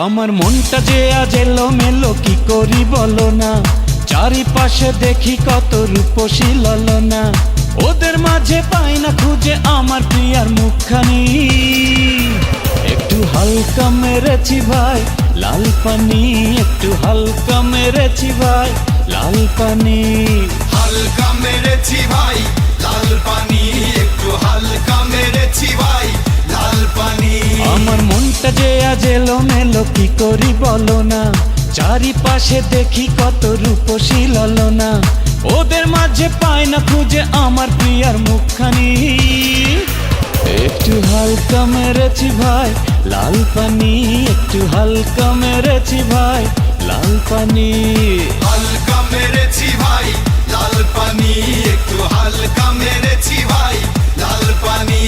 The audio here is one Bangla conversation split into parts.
আমার মনটা যে আজ এলোমেলো কি করি বলো না, চারিপাশে দেখি কত রূপসী ললনা, ওদের মাঝে পাই না খুঁজে আমার প্রিয়ার মুখখানি। একটু হালকা মেরেছি ভাই লাল পানি, একটু হালকা মেরেছি ভাই লাল পানি। হালকা মেরেছি ভাই লাল পানি, একটু হালকা মেরেছি ভাই লাল পানি। আমার মনটা যে আজ এলোমেলো কি করি বলো না, চারিপাশে দেখি কত রূপসী ললনা, ওদের মাঝে পাই না খুঁজে আমার প্রিয়ার মুখখানি। একটু হালকা মেরেছি ভাই লাল পানি, একটু হালকা মেরেছি ভাই লাল পানি। হালকা মেরেছি ভাই লাল পানি, একটু হালকা মেরেছি ভাই লাল পানি।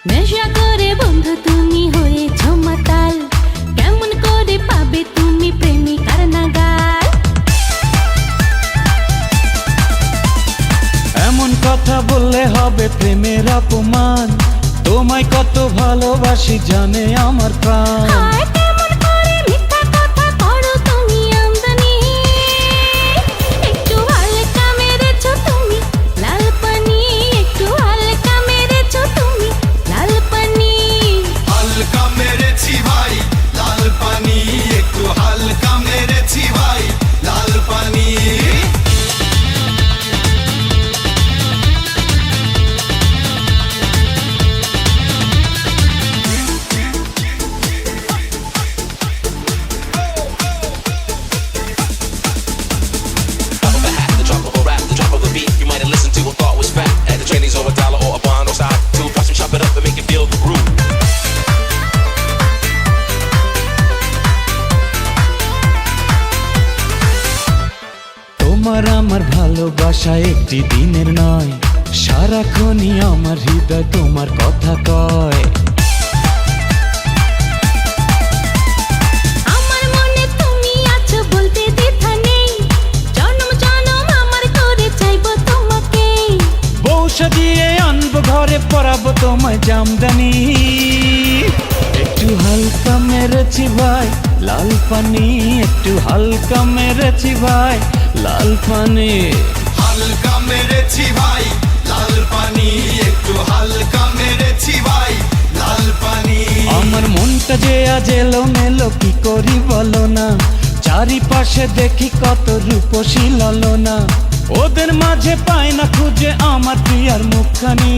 নেশা করে বন্ধু তুমি হয়েছো মাতাল, কেমন করে পাবে তুমি প্রেমিকার নাগাল। এমন কথা বললে হবে প্রেমের অপমান, তোমায় কত ভালোবাসি জানে আমার প্রাণ। হায় কেমন করে মিথ্যা কথা করো তুমি আমদানি, একটু হালকা মেরেছো তুমি লাল পানি, একটু হালকা মেরেছো তুমি লাল পানি। হালকা মেরেছি ভাই লাল পানি, একটু হালকা মেরেছি ভাই লাল পানি। The drop of a rap, the drop of a beat. You might have listened to or thought was fact. At the Chinese or a dollar or a bond or side. Two plus and chop it up and make it feel the groove. তোমার আমার ভালোবাসা একটি দিনের নয়, সারাক্ষণই আমার হৃদয় তোমার কথা কয়। আমার মনে তুমি আছো বলতে দ্বিধা নেই, জনম জনম আমার করে চাইবো তোমাকে। বউ সাজিয়ে আনবো ঘরে পরাবো তোমায় জামদানি। একটু হালকা মেরেছি ভাই লাল পানি, একটু হালকা মেরেছি ভাই লাল পানি। হালকা মেরেছি ভাই লাল পানি, একটু হালকা মেরেছি ভাই লাল পানি। আমার মনটা যে আজ এলোমেলো কি করি বলো না, চারিপাশে দেখি কত রূপসী ললনা, ওদের মাঝে পাই না খুঁজে আমার প্রিয়ার মুখখানি।